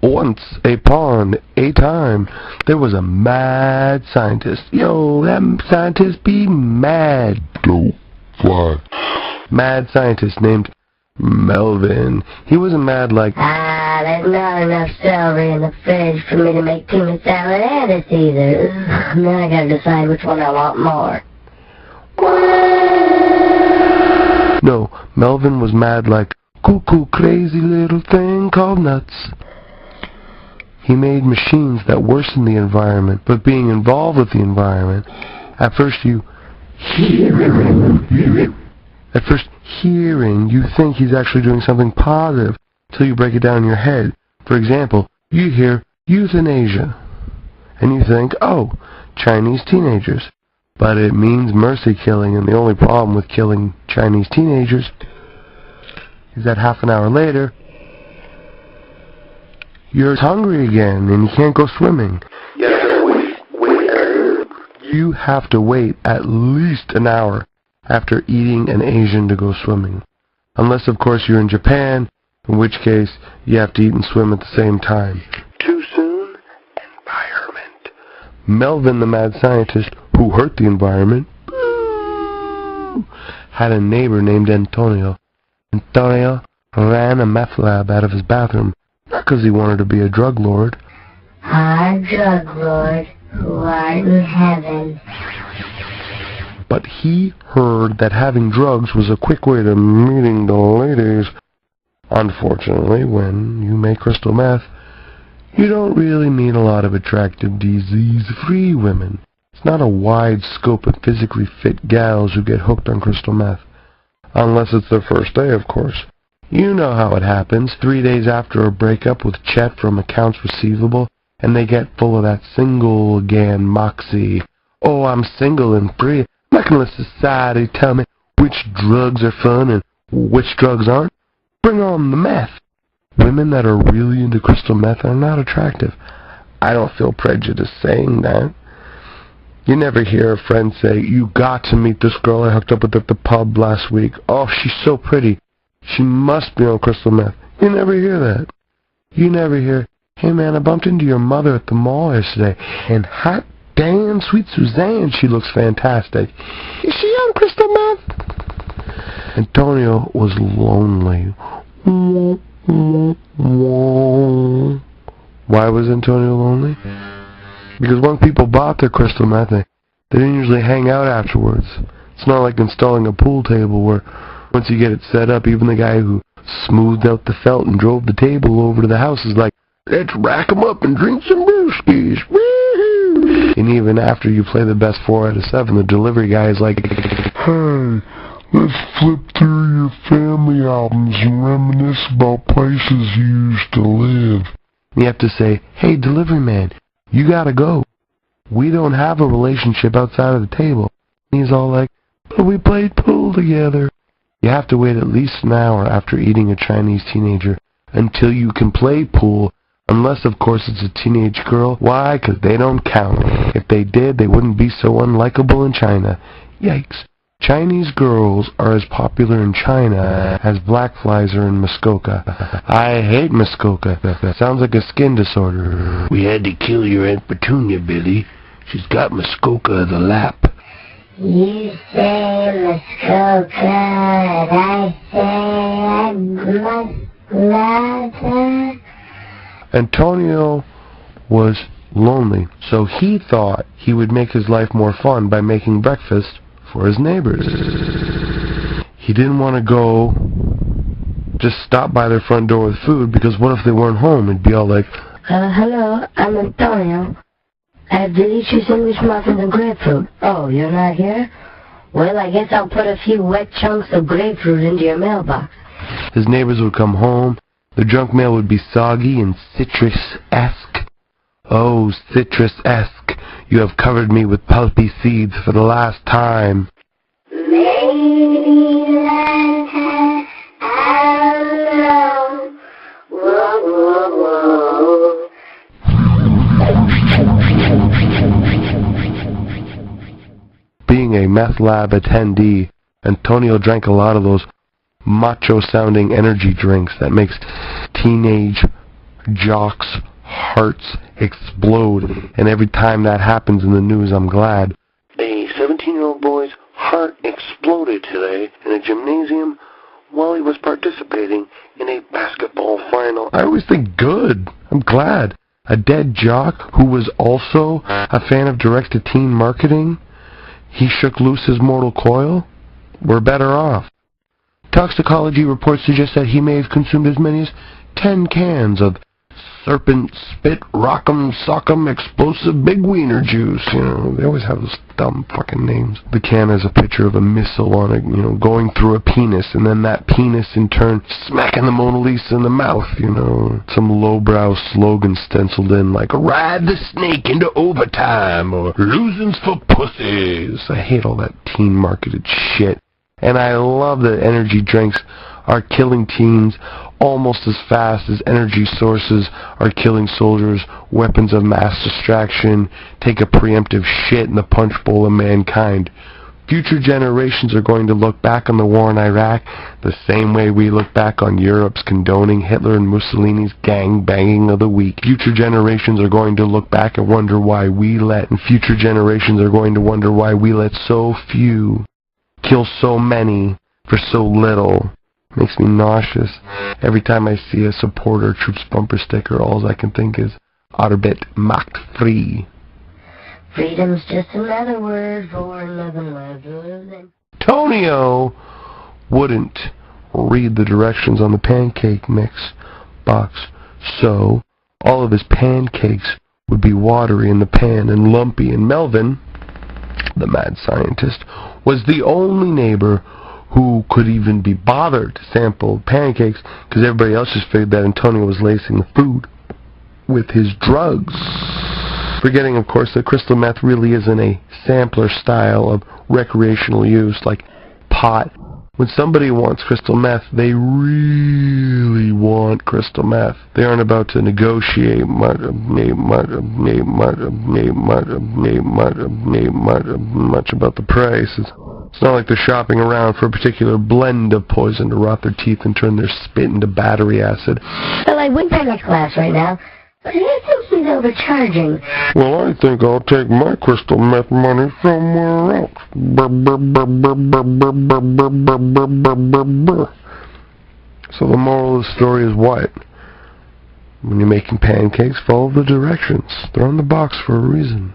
Once upon a time, there was a mad scientist. Yo, that scientist be mad. Don't fly. Mad scientist named Melvin. He wasn't mad like, there's not enough celery in the fridge for me to make tuna salad and a Caesar. Now I gotta decide which one I want more. No, Melvin was mad like, cuckoo crazy little thing called nuts. He made machines that worsen the environment, but being involved with the environment, at first hearing, you think he's actually doing something positive, till you break it down in your head. For example, you hear euthanasia, and you think, oh, Chinese teenagers. But it means mercy killing, and the only problem with killing Chinese teenagers is that half an hour later, you're hungry again, and you can't go swimming. You have to wait at least an hour after eating an Asian to go swimming. Unless, of course, you're in Japan, in which case you have to eat and swim at the same time. Too soon? Environment. Melvin, the mad scientist, who hurt the environment, had a neighbor named Antonio. Antonio ran a meth lab out of his bathroom, not because he wanted to be a drug lord. Our drug lord, who art in heaven. But he heard that having drugs was a quick way to meeting the ladies. Unfortunately, when you make crystal meth, you don't really meet a lot of attractive disease-free women. It's not a wide scope of physically fit gals who get hooked on crystal meth. Unless it's their first day, of course. You know how it happens. 3 days after a breakup with Chet from accounts receivable, and they get full of that single again moxie. Oh, I'm single and free. I'm not going to let society tell me which drugs are fun and which drugs aren't. Bring on the meth. Women that are really into crystal meth are not attractive. I don't feel prejudiced saying that. You never hear a friend say, you got to meet this girl I hooked up with at the pub last week. Oh, she's so pretty. She must be on crystal meth. You never hear that. You never hear, hey man, I bumped into your mother at the mall yesterday, and hot damn, sweet Suzanne, she looks fantastic. Is she on crystal meth? Antonio was lonely. Why was Antonio lonely? Because when people bought their crystal meth, they didn't usually hang out afterwards. It's not like installing a pool table where once you get it set up, even the guy who smoothed out the felt and drove the table over to the house is like, let's rack 'em up and drink some brewskis. Woo-hoo! And even after you play the best 4 out of 7, the delivery guy is like, hey, let's flip through your family albums and reminisce about places you used to live. And you have to say, hey, delivery man, you gotta go. We don't have a relationship outside of the table. And he's all like, but we played pool together. You have to wait at least an hour after eating a Chinese teenager until you can play pool, unless, of course, it's a teenage girl. Why? 'Cause they don't count. If they did, they wouldn't be so unlikable in China. Yikes. Chinese girls are as popular in China as black flies are in Muskoka. I hate Muskoka. That sounds like a skin disorder. We had to kill your Aunt Petunia, Billy. She's got Muskoka of the lap. You say Muskoka, and I say Muskoka. Antonio was lonely, so he thought he would make his life more fun by making breakfast for his neighbors. He didn't want to go just stop by their front door with food, because what if they weren't home? It'd be all like, hello, I'm Antonio. I have delicious English muffins and grapefruit. Oh, you're not here? Well, I guess I'll put a few wet chunks of grapefruit into your mailbox. His neighbors would come home. The junk mail would be soggy and citrus-esque. Oh, citrus-esque, you have covered me with pulpy seeds for the last time. Being a meth lab attendee, Antonio drank a lot of those macho-sounding energy drinks that makes teenage jocks' hearts explode. And every time that happens in the news, I'm glad. A 17-year-old boy's heart exploded today in a gymnasium while he was participating in a basketball final. I always think good. I'm glad. A dead jock who was also a fan of direct-to-teen marketing, he shook loose his mortal coil. We're better off. Toxicology reports suggest that he may have consumed as many as 10 cans of serpent spit rock'em sock'em explosive big wiener juice. You know, they always have those dumb fucking names. The can has a picture of a missile on it, you know, going through a penis, and then that penis in turn smacking the Mona Lisa in the mouth, you know. Some lowbrow slogan stenciled in like, ride the snake into overtime, or losing's for pussies. I hate all that teen marketed shit. And I love that energy drinks are killing teens almost as fast as energy sources are killing soldiers, weapons of mass distraction, take a preemptive shit in the punch bowl of mankind. Future generations are going to look back on the war in Iraq the same way we look back on Europe's condoning Hitler and Mussolini's gang-banging of the week. Future generations are going to look back and wonder why we let, and future generations are going to wonder why we let so few kill so many for so little. Makes me nauseous. Every time I see a supporter troops bumper sticker, all I can think is, Arbeit macht free. Freedom's just another word for living. Tonio wouldn't read the directions on the pancake mix box, so all of his pancakes would be watery in the pan and lumpy, and Melvin, the mad scientist, was the only neighbor who could even be bothered to sample pancakes, because everybody else just figured that Antonio was lacing the food with his drugs. Forgetting, of course, that crystal meth really isn't a sampler style of recreational use like pot. When somebody wants crystal meth, they really want crystal meth. They aren't about to negotiate much about the price. It's not like they're shopping around for a particular blend of poison to rot their teeth and turn their spit into battery acid. Well, I went to my class right now, but I think he's overcharging. Well, I think I'll take my crystal meth money somewhere else. So the moral of the story is what? When you're making pancakes, follow the directions. They're on the box for a reason.